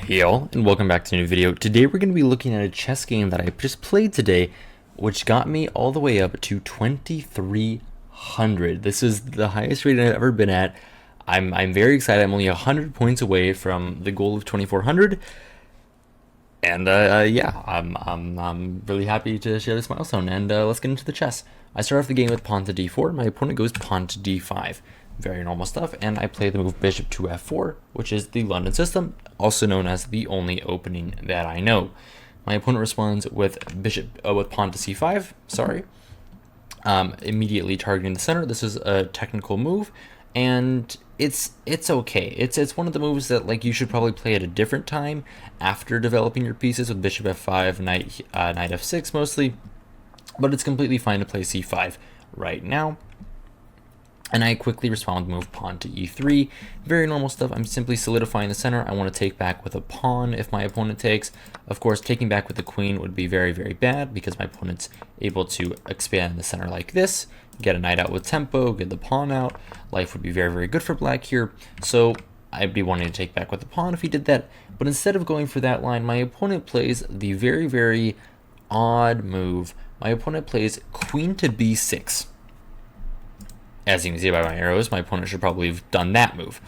Hey all, and welcome back to a new video. Today we're going to be looking at a chess game that I just played today, which got me all the way up to 2300. This is the highest rating I've ever been at. I'm very excited. I'm only 100 points away from the goal of 2400. And yeah, I'm really happy to share this milestone. And let's get into the chess. I start off the game with pawn to d4. My opponent goes pawn to d5. Very normal stuff, and I play the move bishop to f4, which is the London system, also known as the only opening that I know. My opponent responds with with pawn to c5. Sorry, immediately targeting the center. This is a technical move, and it's okay. It's one of the moves that like you should probably play at a different time after developing your pieces with bishop f5, knight f6 mostly, but it's completely fine to play c5 right now. And I quickly respond with move pawn to e3. Very normal stuff. I'm simply solidifying the center. I want to take back with a pawn if my opponent takes. Of course, taking back with the queen would be very, very bad because my opponent's able to expand the center like this, get a knight out with tempo, get the pawn out. Life would be very, very good for black here. So I'd be wanting to take back with the pawn if he did that. But instead of going for that line, my opponent plays the very, very odd move. My opponent plays queen to b6. As you can see by my arrows, my opponent should probably have done that move.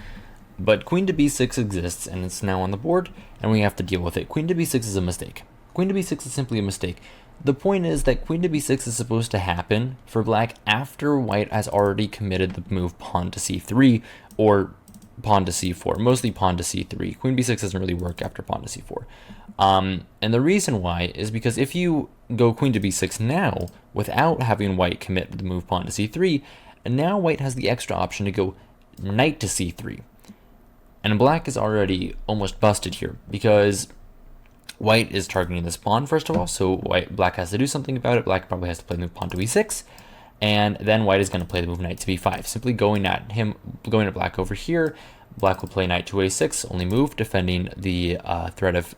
But queen to b6 exists, and it's now on the board, and we have to deal with it. Queen to b6 is a mistake. Queen to b6 is simply a mistake. The point is that queen to b6 is supposed to happen for black after white has already committed the move pawn to c3 or pawn to c4, mostly pawn to c3. Queen b6 doesn't really work after pawn to c4. And the reason why is because if you go queen to b6 now, without having white commit the move pawn to c3, and now white has the extra option to go knight to c3. And black is already almost busted here because white is targeting this pawn first of all, so black has to do something about it. Black probably has to play the move pawn to e6, and then white is going to play the move knight to b5. Simply going at black over here. Black will play knight to a6, only move, defending the threat of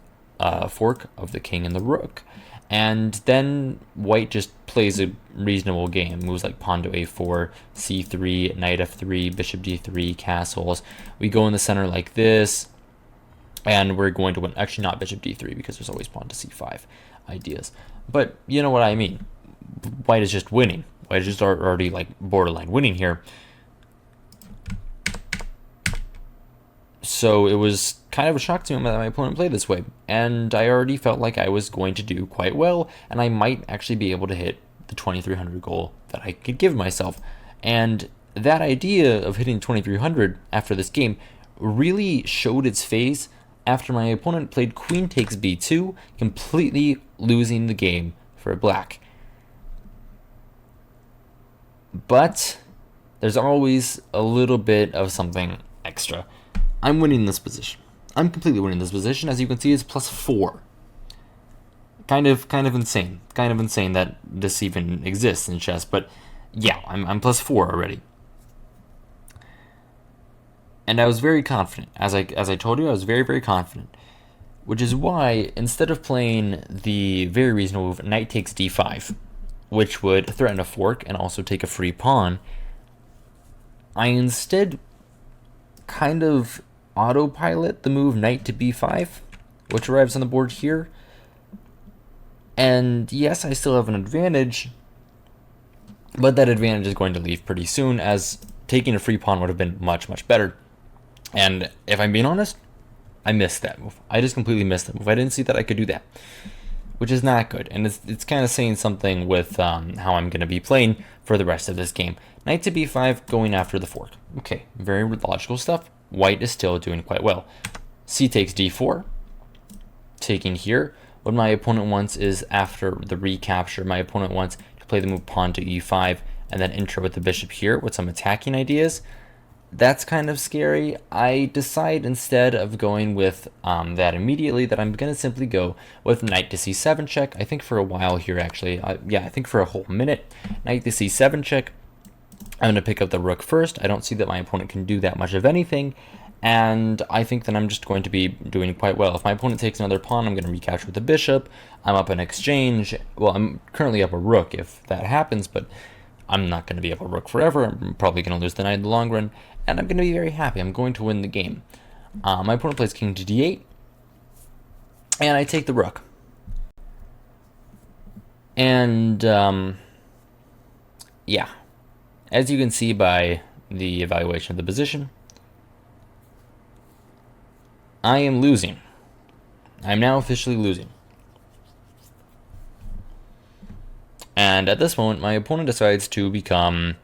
fork of the king and the rook. And then white just plays a reasonable game. Moves like pawn to a4, c3, knight f3, bishop d3, castles. We go in the center like this, and we're going to win. Actually, not bishop d3 because there's always pawn to c5 ideas. But you know what I mean. White is just winning. White is just already like borderline winning here. So it was kind of a shock to me that my opponent played this way, and I already felt like I was going to do quite well, and I might actually be able to hit the 2300 goal that I could give myself. And that idea of hitting 2300 after this game really showed its face after my opponent played queen takes b2, completely losing the game for black. But there's always a little bit of something extra. I'm winning this position. I'm completely winning this position. As you can see, it's +4. Kind of insane. Kind of insane that this even exists in chess. But yeah, I'm +4 already. And I was very confident. As I told you, I was very, very confident. Which is why, instead of playing the very reasonable move, knight takes d5, which would threaten a fork and also take a free pawn, I instead kind of autopilot the move knight to b5, which arrives on the board here. And yes, I still have an advantage, but that advantage is going to leave pretty soon, as taking a free pawn would have been much, much better. And if I'm being honest, I missed that move. I just completely missed that move. I didn't see that I could do that, which is not good. And it's kind of saying something with how I'm going to be playing for the rest of this game. Knight to b5, going after the fork. Okay, very logical stuff. White is still doing quite well. C takes d4, taking here. What my opponent wants is, after the recapture, my opponent wants to play the move pawn to e5 and then enter with the bishop here with some attacking ideas. That's kind of scary. I decide, instead of going with that immediately, that I'm going to simply go with knight to c7 check. I think for a while here, actually. Yeah, I think for a whole minute. Knight to c7 check. I'm going to pick up the rook first. I don't see that my opponent can do that much of anything, and I think that I'm just going to be doing quite well. If my opponent takes another pawn, I'm going to recapture with the bishop. I'm up an exchange. Well, I'm currently up a rook if that happens, but I'm not going to be up a rook forever. I'm probably going to lose the knight in the long run, and I'm going to be very happy. I'm going to win the game. My opponent plays king to d8. and I take the rook. And yeah, as you can see by the evaluation of the position, I am losing. I'm now officially losing. And at this moment, my opponent decides to become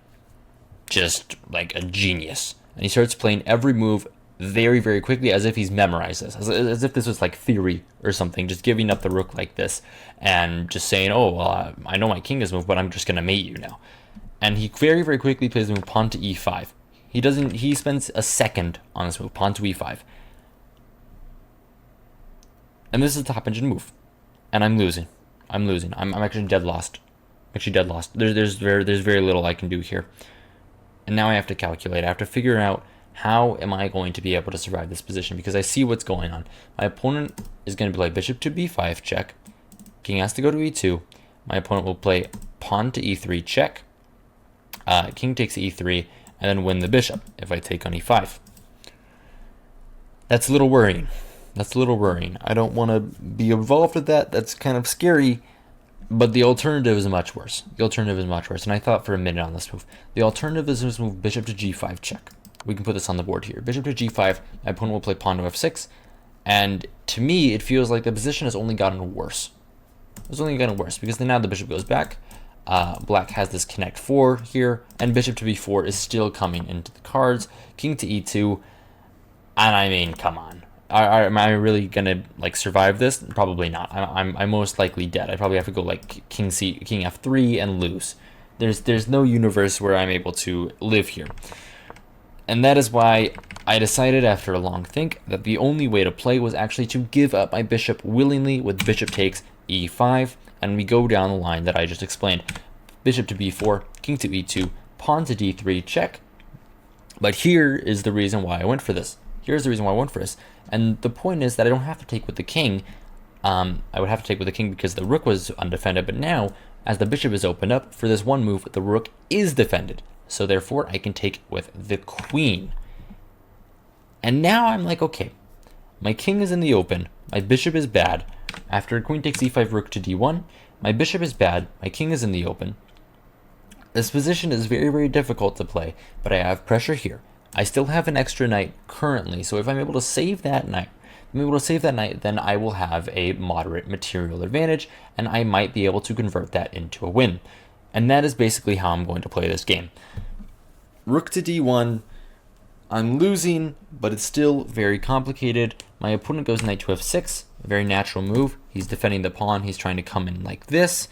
just like a genius. And he starts playing every move very, very quickly, as if he's memorized this, as if this was like theory or something, just giving up the rook like this and just saying, oh, well, I know my king is moved, but I'm just going to mate you now. And he very, very quickly plays the move pawn to e5. He spends a second on this move, pawn to e5. And this is the top engine move. And I'm losing. I'm actually dead lost. There's very little I can do here. And now I have to calculate. I have to figure out how am I going to be able to survive this position, because I see what's going on. My opponent is going to play bishop to b5 check. King has to go to e2. My opponent will play pawn to e3 check. King takes e3 and then win the bishop if I take on e5. That's a little worrying. I don't want to be involved with that. That's kind of scary. But the alternative is much worse. And I thought for a minute on this move. The alternative is this move bishop to g5 check. We can put this on the board here. Bishop to g5. My opponent will play pawn to f6. And to me, it feels like the position has only gotten worse. Because now the bishop goes back. Black has this connect 4 here. And bishop to b4 is still coming into the cards. King to e2. And I mean, come on. Am I really gonna like survive this? Probably not. I'm most likely dead. I probably have to go like king f3 and lose. There's no universe where I'm able to live here. And that is why I decided after a long think that the only way to play was actually to give up my bishop willingly with bishop takes e5, and we go down the line that I just explained. Bishop to b4, king to e2, pawn to d3 check. But here is the reason why I went for this. And the point is that I don't have to take with the king. I would have to take with the king because the rook was undefended. But now, as the bishop is opened up, for this one move, the rook is defended. So therefore, I can take with the queen. And now I'm like, okay, my king is in the open. My bishop is bad. After queen takes e5, rook to d1, my bishop is bad. My king is in the open. This position is very, very difficult to play, but I have pressure here. I still have an extra knight currently, so if I'm able to save that knight, then I will have a moderate material advantage, and I might be able to convert that into a win. And that is basically how I'm going to play this game. Rook to d1, I'm losing, but it's still very complicated. My opponent goes knight to f6, a very natural move. He's defending the pawn, he's trying to come in like this.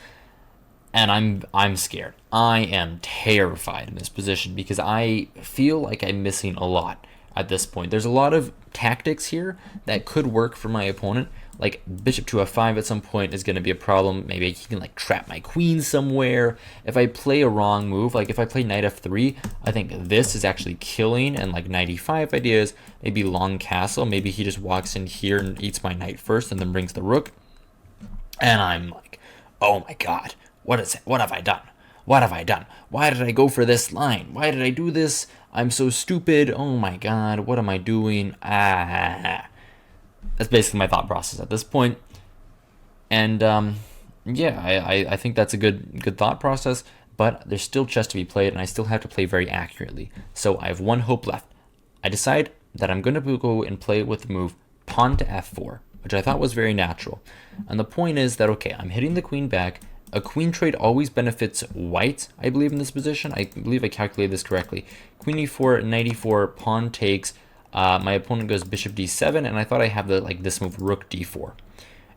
And I'm scared. I am terrified in this position because I feel like I'm missing a lot at this point. There's a lot of tactics here that could work for my opponent. Like bishop to f5 at some point is going to be a problem. Maybe he can like trap my queen somewhere. If I play a wrong move, like if I play knight f3, I think this is actually killing, and like knight e5 ideas, maybe long castle. Maybe he just walks in here and eats my knight first and then brings the rook. And I'm like, oh my god. What is it? What have I done? Why did I go for this line? Why did I do this? I'm so stupid. Oh my god, what am I doing? That's basically my thought process at this point. And yeah, I think that's a good thought process, but there's still chess to be played, and I still have to play very accurately. So I have one hope left. I decide that I'm going to go and play with the move pawn to f4, which I thought was very natural. And the point is that, okay, I'm hitting the queen back. A queen trade always benefits white, I believe, in this position. I believe I calculated this correctly. Queen e4, knight e4, pawn takes. My opponent goes bishop d7, and I thought I have this move rook d4.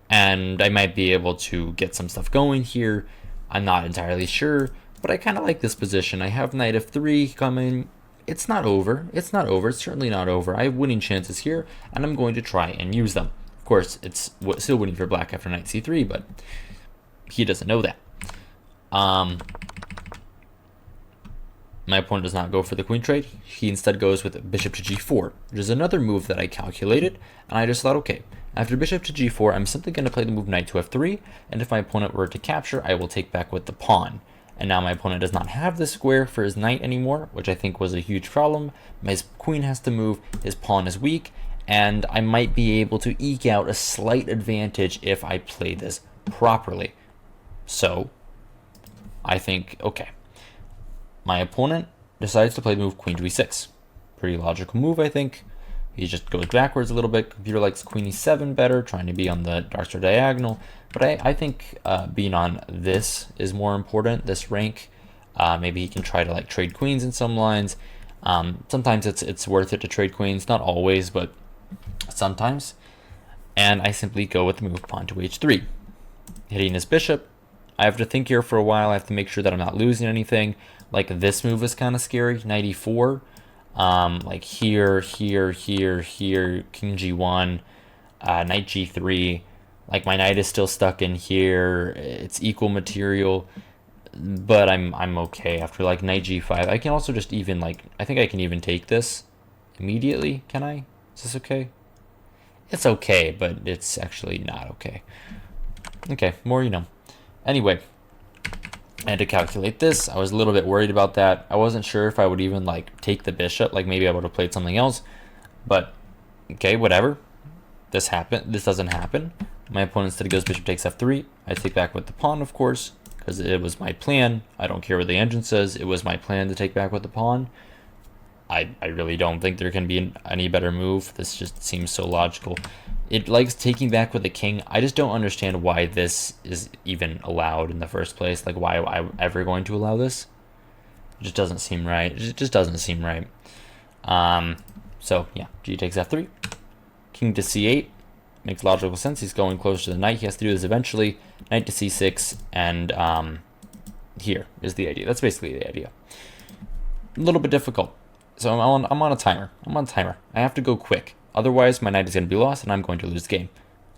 And I might be able to get some stuff going here. I'm not entirely sure, but I kind of like this position. I have knight f3 coming. It's not over. It's certainly not over. I have winning chances here, and I'm going to try and use them. Of course, it's still winning for black after knight c3, but he doesn't know that. My opponent does not go for the queen trade. He instead goes with bishop to g4, which is another move that I calculated, and I just thought, okay, after bishop to g4, I'm simply going to play the move knight to f3, and if my opponent were to capture, I will take back with the pawn. And now my opponent does not have this square for his knight anymore, which I think was a huge problem. His queen has to move, his pawn is weak, and I might be able to eke out a slight advantage if I play this properly. So I think, okay, my opponent decides to play the move queen to e6. Pretty logical move, I think. He just goes backwards a little bit. Computer likes queen e7 better, trying to be on the dark star diagonal. But I think being on this is more important, this rank. Maybe he can try to like trade queens in some lines. Sometimes it's worth it to trade queens, not always, but sometimes. And I simply go with the move pawn to h3. Hitting his bishop. I have to think here for a while. I have to make sure that I'm not losing anything. Like this move is kind of scary, knight e4. Like here, king g1, knight g3. Like my knight is still stuck in here. It's equal material, but I'm okay after like knight g5. I can also just even like, I think I can even take this immediately. Can I? Is this okay? It's okay, but it's actually not okay. Okay, more you know. Anyway, I had to calculate this. I was a little bit worried about that. I wasn't sure if I would even like take the bishop. Like maybe I would have played something else, but okay, whatever. This doesn't happen. My opponent instead goes bishop takes f3. I take back with the pawn, of course, because it was my plan. I don't care what the engine says. It was my plan to take back with the pawn. I really don't think there can be any better move. This just seems so logical. It likes taking back with the king. I just don't understand why this is even allowed in the first place. Like, why am I ever going to allow this? It just doesn't seem right. It just doesn't seem right. So, yeah, g takes f3. King to c8. Makes logical sense. He's going close to the knight. He has to do this eventually. Knight to c6. And here is the idea. That's basically the idea. A little bit difficult. So I'm on a timer. I have to go quick. Otherwise, my knight is going to be lost, and I'm going to lose the game.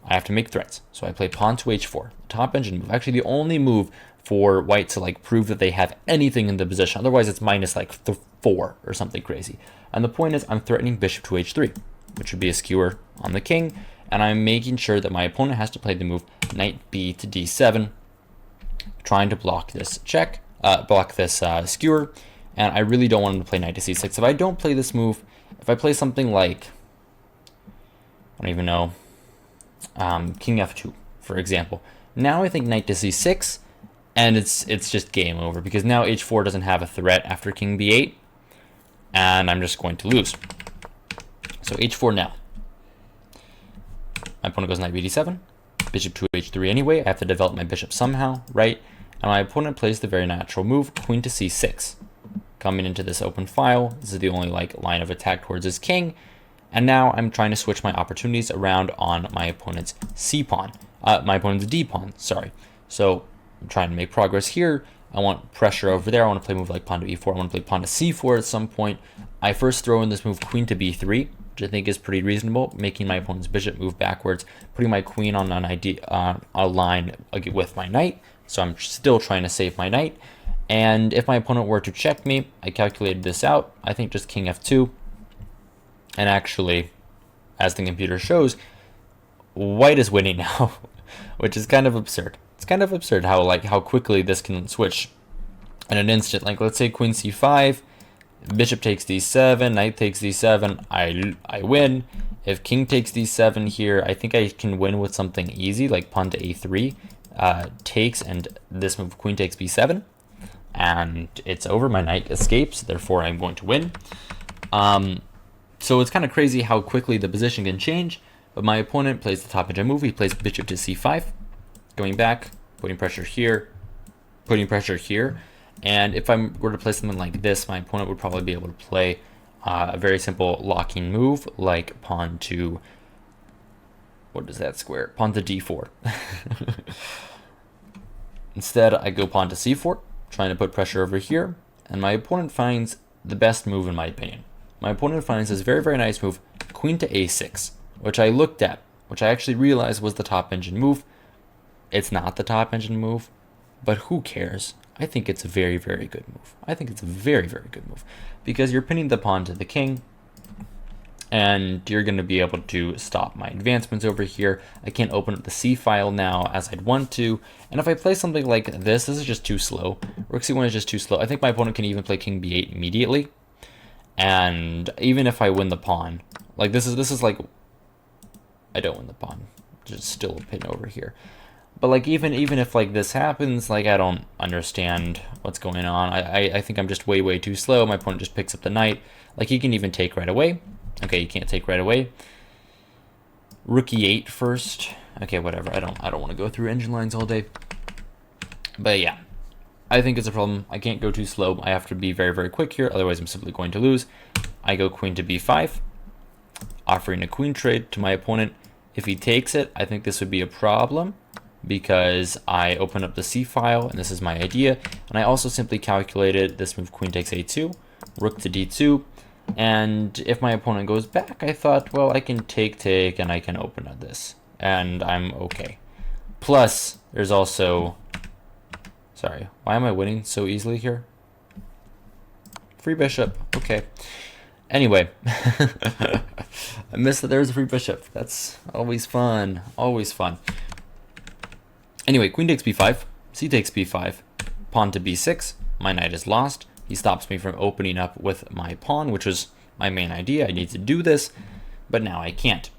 I have to make threats. So I play pawn to h4. Top engine move. Actually, the only move for white to like prove that they have anything in the position. Otherwise, it's minus like 4 or something crazy. And the point is, I'm threatening bishop to h3, which would be a skewer on the king. And I'm making sure that my opponent has to play the move knight b to d7, trying to block this check, block this skewer. And I really don't want him to play knight to c6. If I don't play this move, if I play something like, I don't even know, king f2, for example. Now I think knight to c6, and it's just game over, because now h4 doesn't have a threat after king b8, and I'm just going to lose. So h4 now. My opponent goes knight b d7, bishop to h3 anyway. I have to develop my bishop somehow, right? And my opponent plays the very natural move, queen to c6. Coming into this open file, this is the only like line of attack towards his king. And now I'm trying to switch my opportunities around on my opponent's c pawn, my opponent's d pawn, sorry. So I'm trying to make progress here. I want pressure over there. I want to play a move like pawn to e4. I want to play pawn to c4 at some point. I first throw in this move queen to b3, which I think is pretty reasonable, making my opponent's bishop move backwards, putting my queen on a line with my knight. So I'm still trying to save my knight. And if my opponent were to check me, I calculated this out. I think just king f2. And actually, as the computer shows, white is winning now, which is kind of absurd. It's kind of absurd how quickly this can switch in an instant. Like, let's say queen c5, bishop takes d7, knight takes d7, I win. If king takes d7 here, I think I can win with something easy, like pawn to a3 takes, and this move queen takes b7. And it's over. My knight escapes, therefore I'm going to win. So it's kind of crazy how quickly the position can change. But my opponent plays the top engine move. He plays bishop to c5, going back, putting pressure here, And if I were to play something like this, my opponent would probably be able to play a very simple locking move, like pawn to, what is that square? Pawn to d4. Instead, I go pawn to c4, trying to put pressure over here, and my opponent finds the best move in my opinion. My opponent finds this very, very nice move, queen to a6, which I looked at, which I actually realized was the top engine move. It's not the top engine move, but who cares? I think it's a very, very good move. Because you're pinning the pawn to the king, and you're going to be able to stop my advancements over here. I can't open up the C file now as I'd want to. And if I play something like this is just too slow. Rook C1 is just too slow. I think my opponent can even play king B8 immediately. And even if I win the pawn, like this is like I don't win the pawn. Just still a pin over here. But like even if like this happens, like I don't understand what's going on. I think I'm just way too slow. My opponent just picks up the knight. Like he can even take right away. Okay, you can't take right away. Rook e8 first. Okay, whatever. I don't want to go through engine lines all day. But yeah, I think it's a problem. I can't go too slow. I have to be very quick here, otherwise I'm simply going to lose. I go queen to b5, offering a queen trade to my opponent. If he takes it, I think this would be a problem because I open up the c file, and this is my idea. And I also simply calculated this move, queen takes a2, rook to d2. And if my opponent goes back, I thought, well, I can take, and I can open at this. And I'm okay. Plus, there's also... Sorry, why am I winning so easily here? Free bishop, okay. Anyway, I missed that there was a free bishop. That's always fun, always fun. Anyway, queen takes b5, c takes b5, pawn to b6. My knight is lost. He stops me from opening up with my pawn, which was my main idea. I need to do this, but now I can't.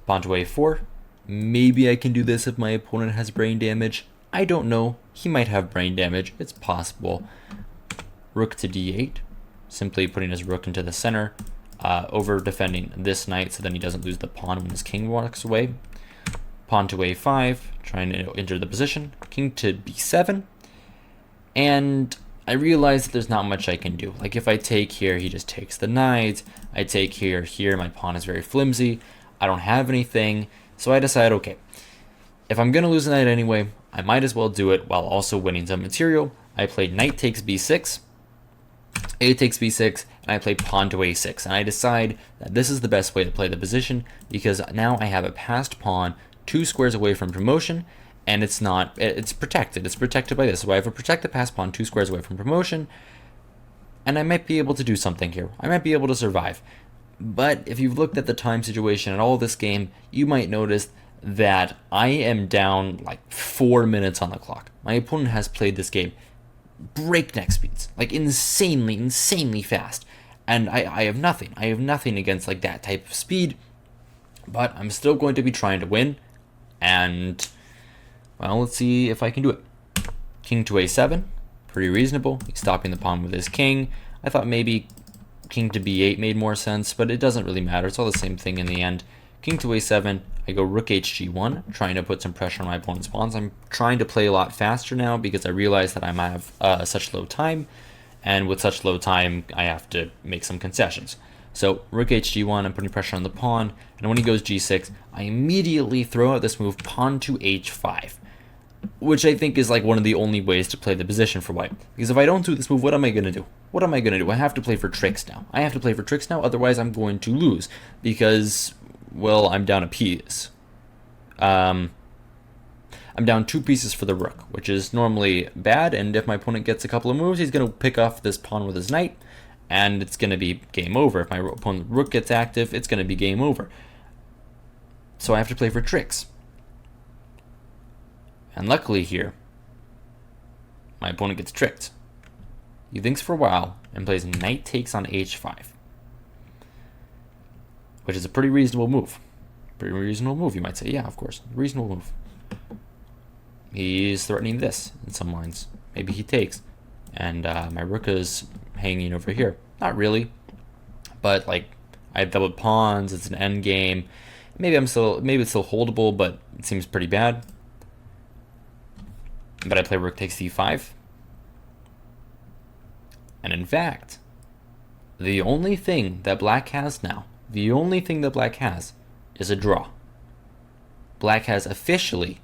Pawn to a4. Maybe I can do this if my opponent has brain damage. I don't know. He might have brain damage. It's possible. Rook to d8. Simply putting his rook into the center, over defending this knight so then he doesn't lose the pawn when his king walks away. Pawn to a5, trying to enter the position. King to b7. And I realize that there's not much I can do. Like if I take here, he just takes the knight. I take here, my pawn is very flimsy. I don't have anything. So I decide, okay, if I'm going to lose the knight anyway, I might as well do it while also winning some material. I played knight takes b6, a takes b6, and I play pawn to a6. And I decide that this is the best way to play the position because now I have a passed pawn 2 squares away from promotion, and it's protected. It's protected by this. So I have a protected passed pawn 2 squares away from promotion, and I might be able to do something here. I might be able to survive. But if you've looked at the time situation and all this game, you might notice that I am down like 4 minutes on the clock. My opponent has played this game breakneck speeds, like insanely fast. And I have nothing. I have nothing against like that type of speed, but I'm still going to be trying to win. And well, let's see if I can do it. King to a7, pretty reasonable. He's stopping the pawn with his king. I thought maybe king to b8 made more sense, but it doesn't really matter. It's all the same thing in the end. King to a7, I go rook hg1, trying to put some pressure on my opponent's pawns. I'm trying to play a lot faster now because I realize that I might have such low time, and with such low time, I have to make some concessions. So rook hg1, I'm putting pressure on the pawn, and when he goes g6, I immediately throw out this move, pawn to h5, which I think is like one of the only ways to play the position for white. Because if I don't do this move, what am I going to do? What am I going to do? I have to play for tricks now. Otherwise I'm going to lose because, well, I'm down a piece. I'm down 2 pieces for the rook, which is normally bad, and if my opponent gets a couple of moves, he's going to pick off this pawn with his knight, and it's going to be game over. If my opponent's rook gets active, it's going to be game over. So I have to play for tricks. And luckily here, my opponent gets tricked. He thinks for a while and plays knight takes on h5, which is a pretty reasonable move. Pretty reasonable move, you might say. Yeah, of course. Reasonable move. He's threatening this in some lines. Maybe he takes. And my rook is hanging over here. Not really. But, like, I have doubled pawns. It's an end game. Maybe it's still holdable, but it seems pretty bad. But I play rook takes c5. And in fact, the only thing that black has now, is a draw. Black has officially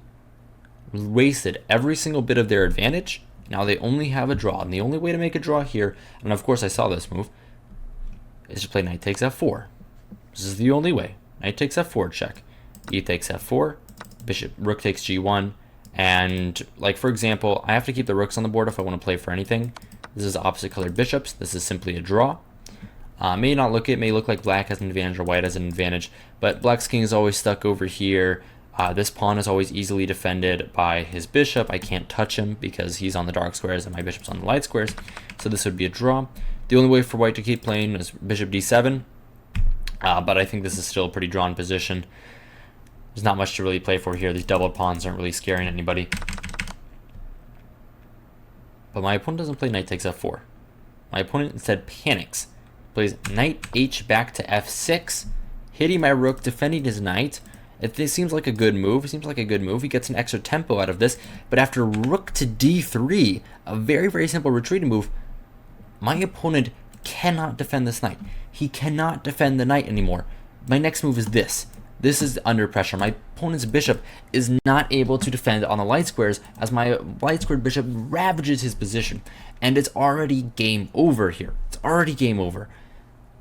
wasted every single bit of their advantage. Now they only have a draw. And the only way to make a draw here, and of course I saw this move, is to play knight takes f4. This is the only way. Knight takes f4 check. E takes f4. Rook takes g1. And, like, for example, I have to keep the rooks on the board if I want to play for anything. This is opposite colored bishops. This is simply a draw. It may look like black has an advantage or white has an advantage, but black's king is always stuck over here. This pawn is always easily defended by his bishop. I can't touch him because he's on the dark squares and my bishop's on the light squares. So this would be a draw. The only way for white to keep playing is bishop d7, but I think this is still a pretty drawn position. There's not much to really play for here. These double pawns aren't really scaring anybody. But my opponent doesn't play knight takes f4. My opponent instead panics. Plays knight h back to f6, hitting my rook, defending his knight. It seems like a good move. It seems like a good move. He gets an extra tempo out of this. But after rook to d3, a very, very simple retreating move, my opponent cannot defend this knight. He cannot defend the knight anymore. My next move is this. This is under pressure. My opponent's bishop is not able to defend on the light squares as my light squared bishop ravages his position. And it's already game over here. It's already game over,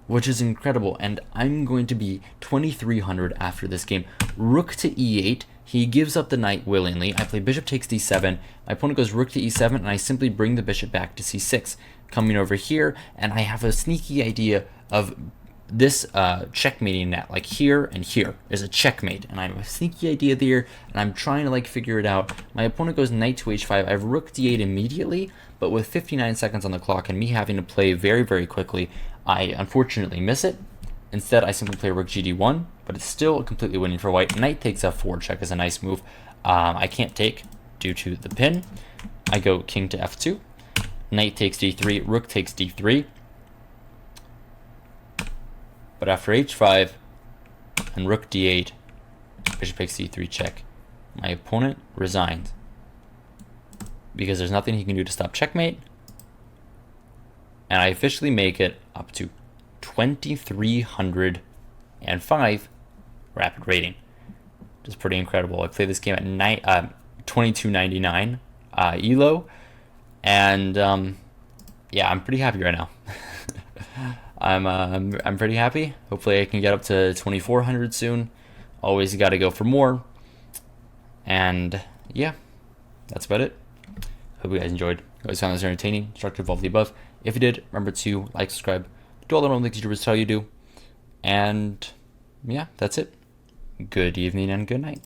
which is incredible. And I'm going to be 2300 after this game. Rook to e8. He gives up the knight willingly. I play bishop takes d7. My opponent goes rook to e7, and I simply bring the bishop back to c6. Coming over here, and I have a sneaky idea of this checkmating net, like here and here is a checkmate, and I have a sneaky idea there, and I'm trying to like figure it out. My opponent goes knight to h5. I have rook d8 immediately, but with 59 seconds on the clock and me having to play very, very quickly, I unfortunately miss it. Instead, I simply play rook gd1, but it's still completely winning for white. Knight takes f4 check is a nice move. I can't take due to the pin. I go king to f2. Knight takes d3, rook takes d3. But after h5 and rook d8, bishop takes d3 check, my opponent resigns because there's nothing he can do to stop checkmate, and I officially make it up to 2305 rapid rating. Which is pretty incredible. I played this game at 2299 ELO, and yeah, I'm pretty happy right now. I'm pretty happy. Hopefully I can get up to 2400 soon. Always got to go for more. And yeah, that's about it. Hope you guys enjoyed. Always found this entertaining, instructive, all of the above. If you did, remember to like, subscribe, do all the normal things YouTubers tell you to do. And yeah, that's it. Good evening and good night.